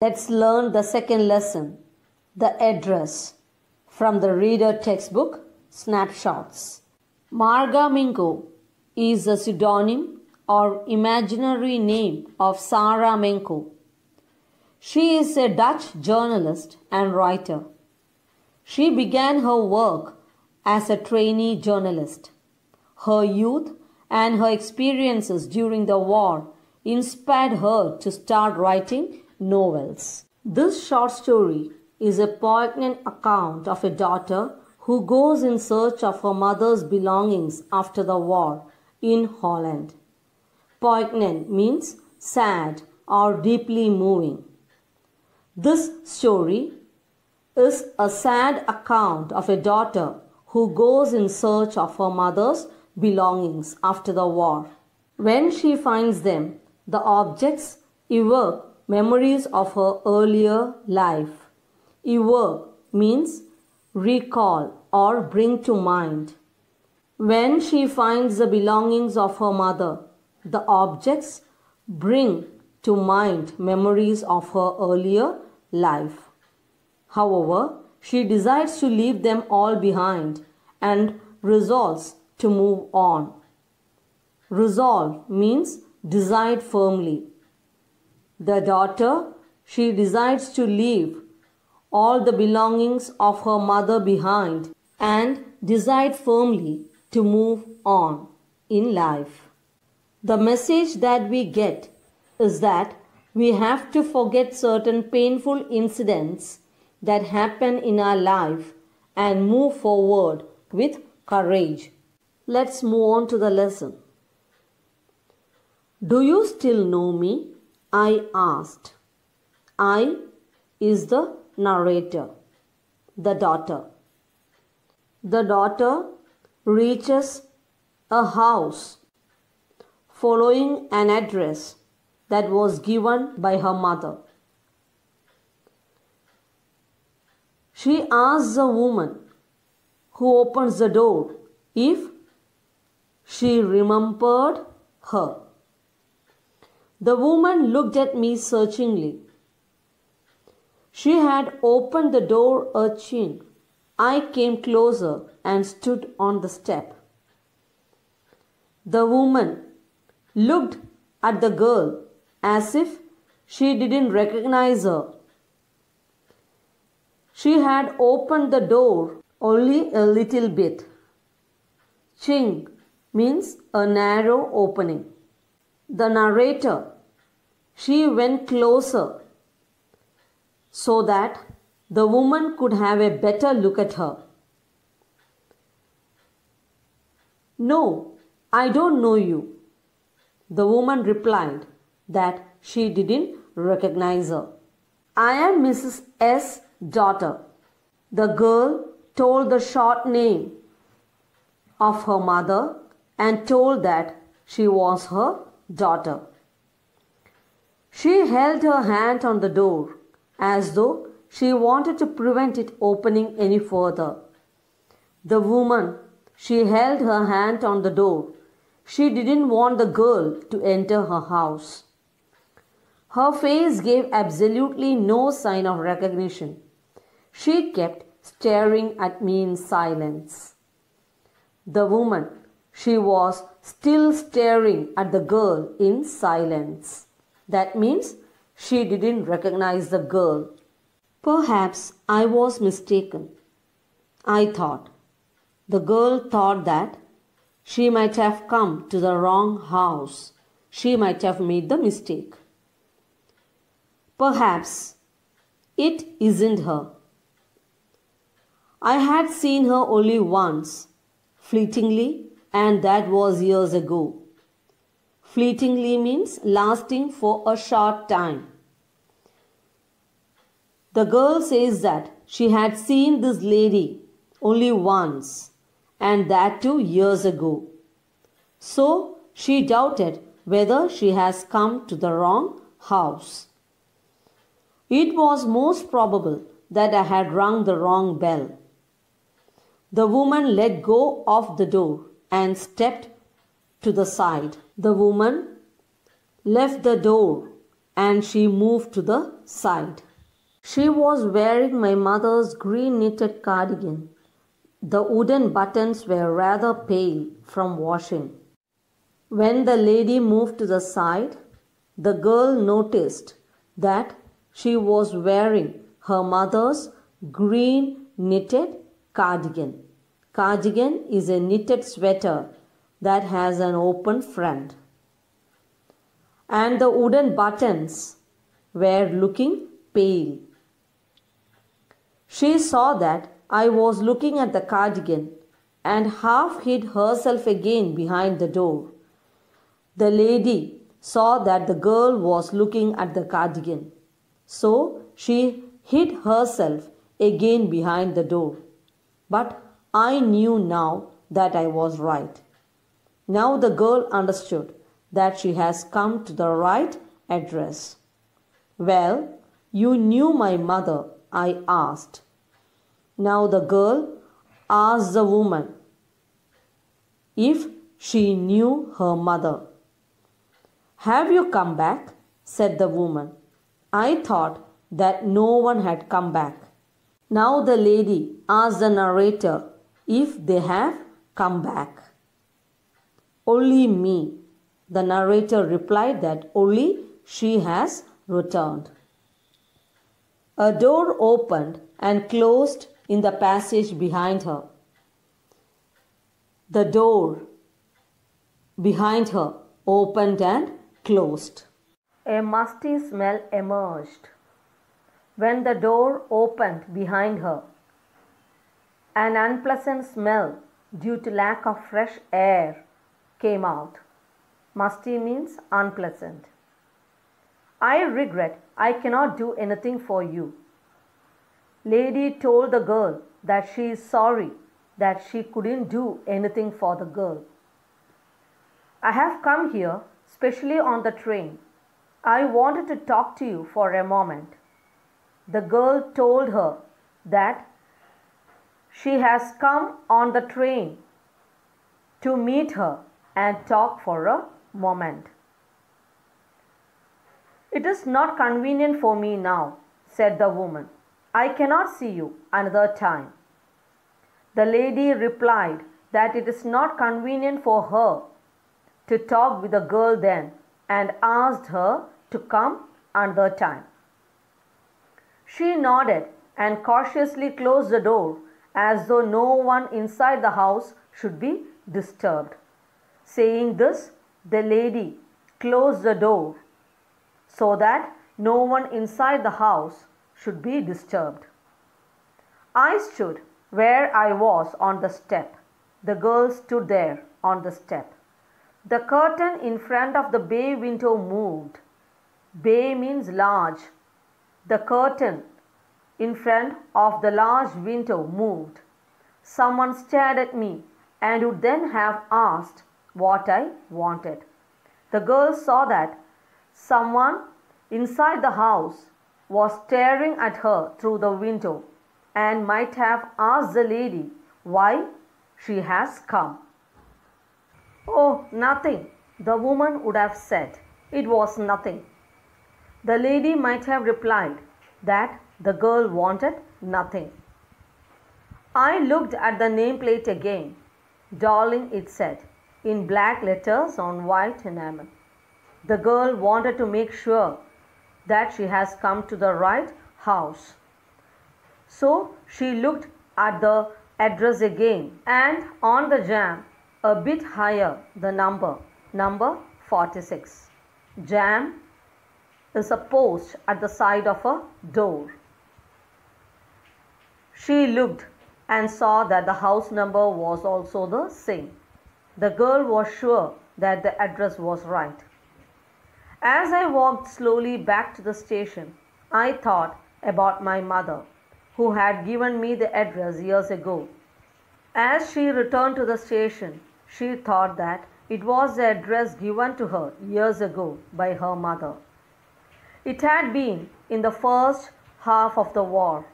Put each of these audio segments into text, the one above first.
Let's learn the second lesson, the address, from the Reader textbook, Snapshots. Marga Mingo is a pseudonym or imaginary name of Sarah Menko. She is a Dutch journalist and writer. She began her work as a trainee journalist. Her youth and her experiences during the war inspired her to start writing novels. This short story is a poignant account of a daughter who goes in search of her mother's belongings after the war in Holland. Poignant means sad or deeply moving. This story is a sad account of a daughter who goes in search of her mother's belongings after the war. When she finds them, the objects evoke memories of her earlier life. Evoke means recall or bring to mind. When she finds the belongings of her mother, the objects bring to mind memories of her earlier life. However, she decides to leave them all behind and resolves to move on. Resolve means decide firmly. The daughter, she decides to leave all the belongings of her mother behind and decide firmly to move on in life. The message that we get is that we have to forget certain painful incidents that happen in our life and move forward with courage. Let's move on to the lesson. Do you still know me? I asked. I is the narrator, the daughter. The daughter reaches a house following an address that was given by her mother. She asks the woman who opens the door if she remembered her. The woman looked at me searchingly. She had opened the door a chink. I came closer and stood on the step. The woman looked at the girl as if she didn't recognize her. She had opened the door only a little bit. Chink means a narrow opening. The narrator, she went closer so that the woman could have a better look at her. No, I don't know you. The woman replied that she didn't recognize her. I am Mrs. S. daughter. The girl told the short name of her mother and told that she was her daughter. She held her hand on the door as though she wanted to prevent it opening any further. The woman, she held her hand on the door. She didn't want the girl to enter her house. Her face gave absolutely no sign of recognition. She kept staring at me in silence. The woman, she was still staring at the girl in silence. That means she didn't recognize the girl. Perhaps I was mistaken, I thought. The girl thought that she might have come to the wrong house. She might have made the mistake. Perhaps it isn't her. I had seen her only once, fleetingly, and that was years ago. Fleetingly means lasting for a short time. The girl says that she had seen this lady only once, and that too years ago. So she doubted whether she has come to the wrong house. It was most probable that I had rung the wrong bell. The woman let go of the door and stepped to the side. The woman left the door and she moved to the side. She was wearing my mother's green knitted cardigan. The wooden buttons were rather pale from washing. When the lady moved to the side, the girl noticed that she was wearing her mother's green knitted cardigan. Cardigan is a knitted sweater that has an open front. And the wooden buttons were looking pale. She saw that I was looking at the cardigan and half hid herself again behind the door. The lady saw that the girl was looking at the cardigan, so she hid herself again behind the door. But I knew now that I was right. Now the girl understood that she has come to the right address. Well, you knew my mother, I asked. Now the girl asked the woman if she knew her mother. Have you come back? Said the woman. I thought that no one had come back. Now the lady asked the narrator if they have come back. Only me. The narrator replied that only she has returned. A door opened and closed in the passage behind her. The door behind her opened and closed. A musty smell emerged. When the door opened behind her, an unpleasant smell due to lack of fresh air came out. Musty means unpleasant. I regret I cannot do anything for you. Lady told the girl that she is sorry that she couldn't do anything for the girl. I have come here specially on the train. I wanted to talk to you for a moment. The girl told her that she has come on the train to meet her and talk for a moment. It is not convenient for me now, said the woman. I cannot see you another time. The lady replied that it is not convenient for her to talk with the girl then and asked her to come another time. She nodded and cautiously closed the door as though no one inside the house should be disturbed. Saying this, the lady closed the door so that no one inside the house should be disturbed. I stood where I was on the step. The girl stood there on the step. The curtain in front of the bay window moved. Bay means large. The curtain in front of the large window moved. Someone stared at me and would then have asked what I wanted. The girl saw that someone inside the house was staring at her through the window and might have asked the lady why she has come. Oh, nothing, the woman would have said. It was nothing. The lady might have replied that the girl wanted nothing. I looked at the nameplate again. Darling, it said, in black letters on white enamel. The girl wanted to make sure that she has come to the right house. So she looked at the address again and on the jam a bit higher the number 46. Jam is a post at the side of a door. She looked and saw that the house number was also the same. The girl was sure that the address was right. As I walked slowly back to the station, I thought about my mother, who had given me the address years ago. As she returned to the station, she thought that it was the address given to her years ago by her mother. It had been in the first half of the war.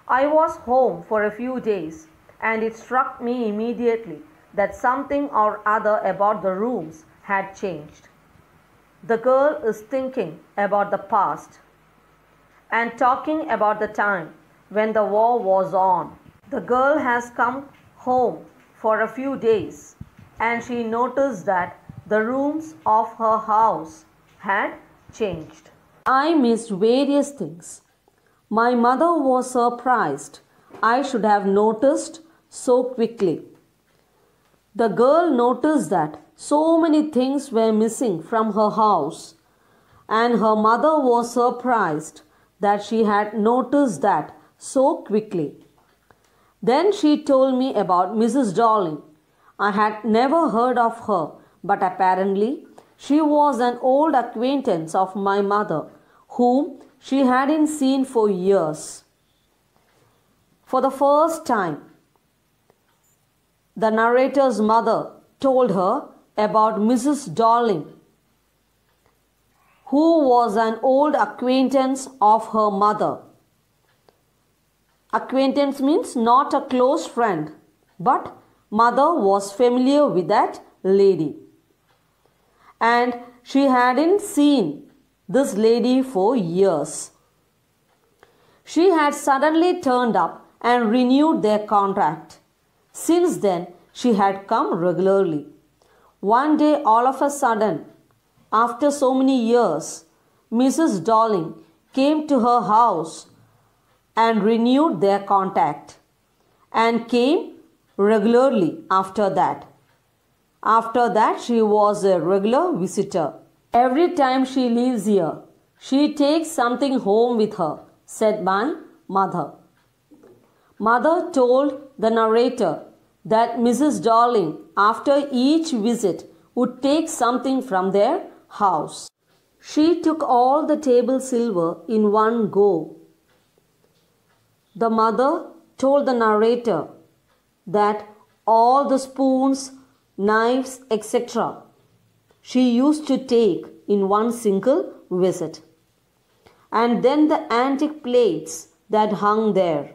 I was home for a few days, and it struck me immediately that something or other about the rooms had changed. The girl is thinking about the past and talking about the time when the war was on. The girl has come home for a few days and she noticed that the rooms of her house had changed. I missed various things. My mother was surprised I should have noticed so quickly. The girl noticed that so many things were missing from her house, and her mother was surprised that she had noticed that so quickly. Then she told me about Mrs. Darling. I had never heard of her, but apparently she was an old acquaintance of my mother, whom she hadn't seen for years. For the first time, the narrator's mother told her about Mrs. Darling, who was an old acquaintance of her mother. Acquaintance means not a close friend, but mother was familiar with that lady. And she hadn't seen this lady for years. She had suddenly turned up and renewed their contract. Since then, she had come regularly. One day, all of a sudden, after so many years, Mrs. Darling came to her house and renewed their contact and came regularly after that. After that, she was a regular visitor. Every time she leaves here, she takes something home with her, said my mother. Mother told the narrator that Mrs. Darling, after each visit, would take something from their house. She took all the table silver in one go. The mother told the narrator that all the spoons, knives, etc. she used to take in one single visit. And then the antique plates that hung there.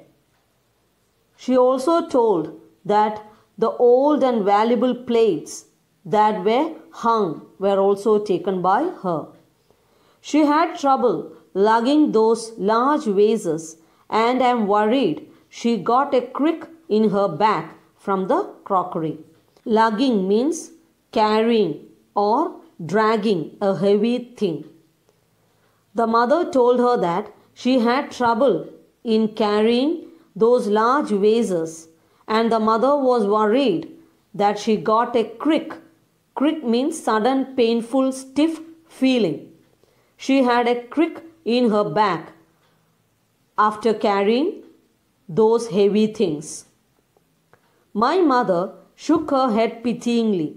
She also told that the old and valuable plates that were hung were also taken by her. She had trouble lugging those large vases, and I am worried she got a crick in her back from the crockery. Lugging means carrying or dragging a heavy thing. The mother told her that she had trouble in carrying those large vases, and the mother was worried that she got a crick. Crick means sudden, painful, stiff feeling. She had a crick in her back after carrying those heavy things. My mother shook her head pityingly.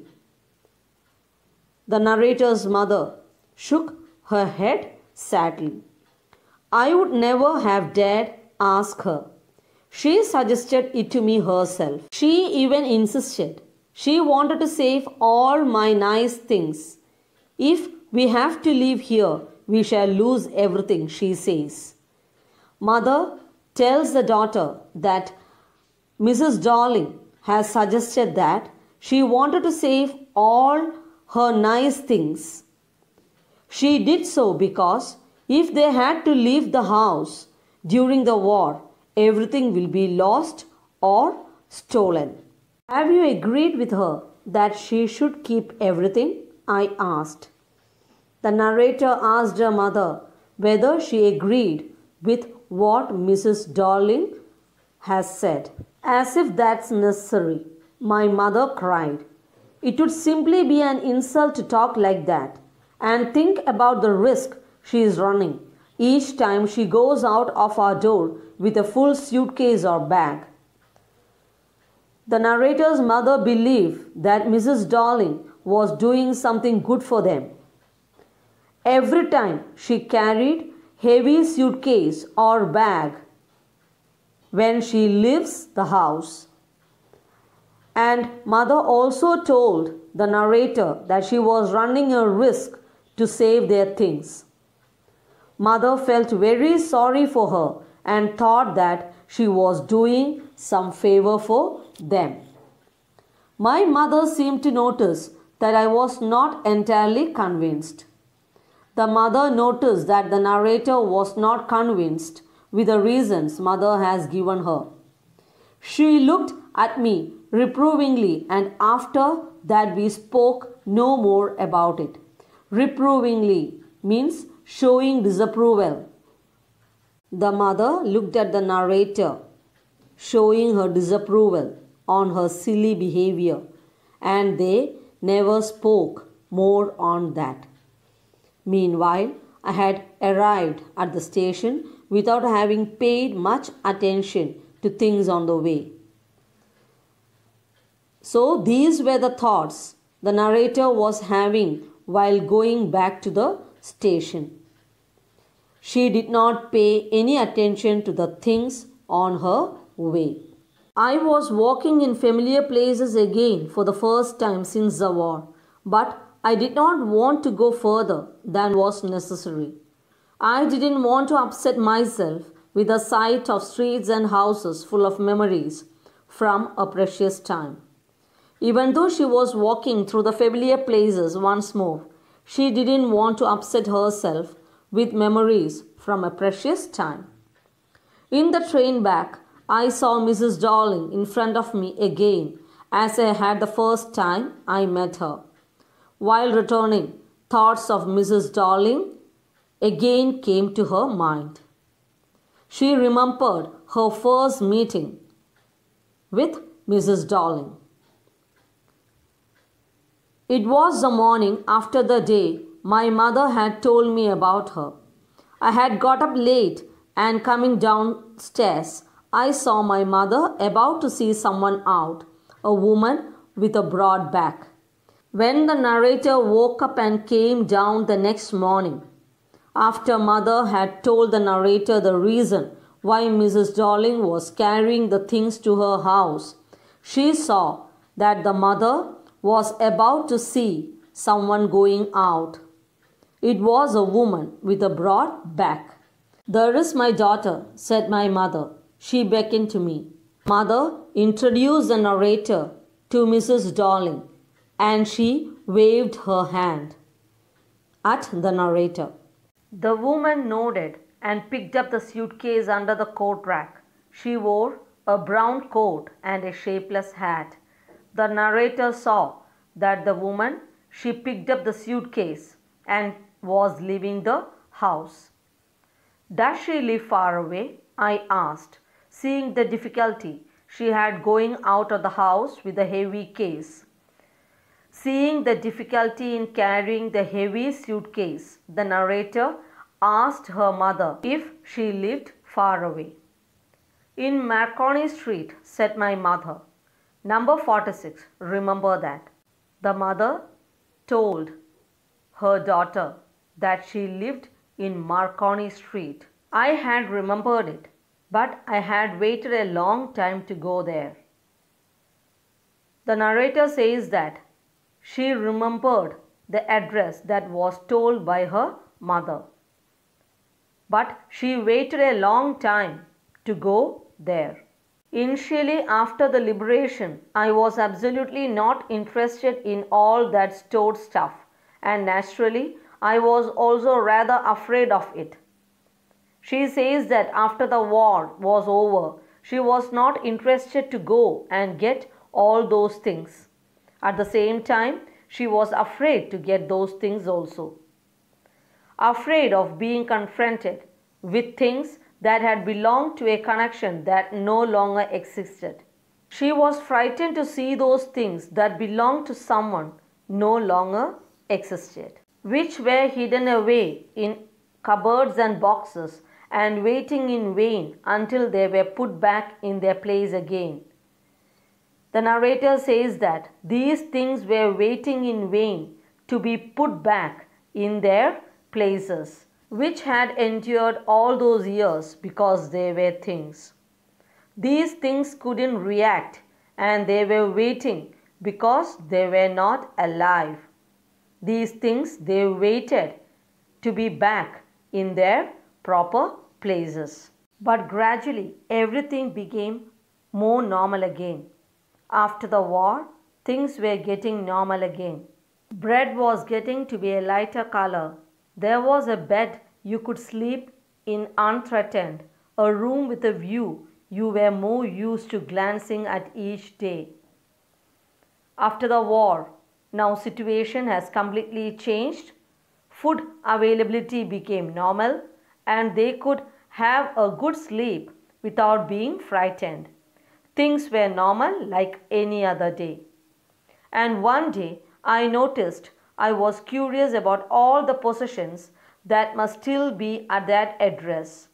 The narrator's mother shook her head sadly. I would never have dared ask her. She suggested it to me herself. She even insisted. She wanted to save all my nice things. If we have to leave here, we shall lose everything, she says. Mother tells the daughter that Mrs. Darling has suggested that she wanted to save all her nice things. She did so because if they had to leave the house during the war, everything will be lost or stolen. Have you agreed with her that she should keep everything? I asked. The narrator asked her mother whether she agreed with what Mrs. Darling has said. As if that's necessary, my mother cried. It would simply be an insult to talk like that. And think about the risk she is running each time she goes out of our door with a full suitcase or bag. The narrator's mother believed that Mrs. Darling was doing something good for them. Every time she carried heavy suitcase or bag when she leaves the house. And mother also told the narrator that she was running a risk to save their things. Mother felt very sorry for her and thought that she was doing some favor for them. My mother seemed to notice that I was not entirely convinced. The mother noticed that the narrator was not convinced with the reasons mother has given her. She looked at me reprovingly, and after that we spoke no more about it. Reprovingly means showing disapproval. The mother looked at the narrator, showing her disapproval on her silly behavior, and they never spoke more on that. Meanwhile, I had arrived at the station without having paid much attention to things on the way. So, these were the thoughts the narrator was having while going back to the station. She did not pay any attention to the things on her way. I was walking in familiar places again for the first time since the war, but I did not want to go further than was necessary. I didn't want to upset myself with the sight of streets and houses full of memories from a precious time. Even though she was walking through the familiar places once more, she didn't want to upset herself with memories from a precious time. In the train back, I saw Mrs. Darling in front of me again as I had the first time I met her. While returning, thoughts of Mrs. Darling again came to her mind. She remembered her first meeting with Mrs. Darling. It was the morning after the day my mother had told me about her. I had got up late, and coming downstairs, I saw my mother about to see someone out, a woman with a broad back. When the narrator woke up and came down the next morning, after mother had told the narrator the reason why Mrs. Darling was carrying the things to her house, she saw that the mother was about to see someone going out. It was a woman with a broad back. "There is my daughter," said my mother. She beckoned to me. Mother introduced the narrator to Mrs. Darling, and she waved her hand at the narrator. The woman nodded and picked up the suitcase under the coat rack. She wore a brown coat and a shapeless hat. The narrator saw that the woman, she picked up the suitcase and was leaving the house. "Does she live far away?" I asked, seeing the difficulty she had going out of the house with the heavy case. Seeing the difficulty in carrying the heavy suitcase, the narrator asked her mother if she lived far away. "In Marconi Street," said my mother. "Number 46, remember that." The mother told her daughter that she lived in Marconi Street. I had remembered it, but I had waited a long time to go there. The narrator says that she remembered the address that was told by her mother, but she waited a long time to go there. Initially, after the liberation, I was absolutely not interested in all that stored stuff, and naturally, I was also rather afraid of it. She says that after the war was over, she was not interested to go and get all those things. At the same time, she was afraid to get those things also. Afraid of being confronted with things that had belonged to a connection that no longer existed. She was frightened to see those things that belonged to someone no longer existed, which were hidden away in cupboards and boxes and waiting in vain until they were put back in their place again. The narrator says that these things were waiting in vain to be put back in their places, which had endured all those years because they were things. These things couldn't react, and they were waiting because they were not alive. These things, they waited to be back in their proper places. But gradually, everything became more normal again. After the war, things were getting normal again. Bread was getting to be a lighter color. There was a bed you could sleep in unthreatened, a room with a view you were more used to glancing at each day. After the war, now situation has completely changed. Food availability became normal and they could have a good sleep without being frightened. Things were normal like any other day. And one day I noticed I was curious about all the possessions that must still be at that address.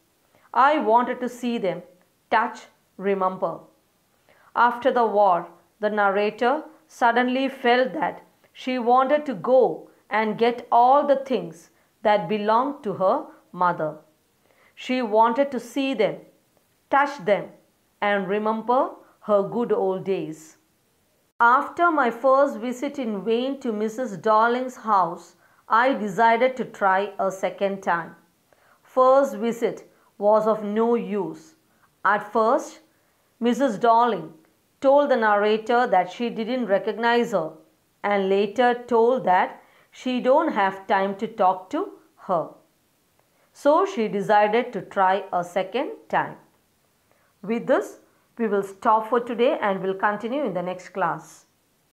I wanted to see them, touch, remember. After the war, the narrator suddenly felt that she wanted to go and get all the things that belonged to her mother. She wanted to see them, touch them, and remember her good old days. After my first visit in vain to Mrs. Darling's house, I decided to try a second time. First visit was of no use. At first, Mrs. Darling told the narrator that she didn't recognize her and later told that she don't have time to talk to her. So she decided to try a second time. With this, we will stop for today and will continue in the next class.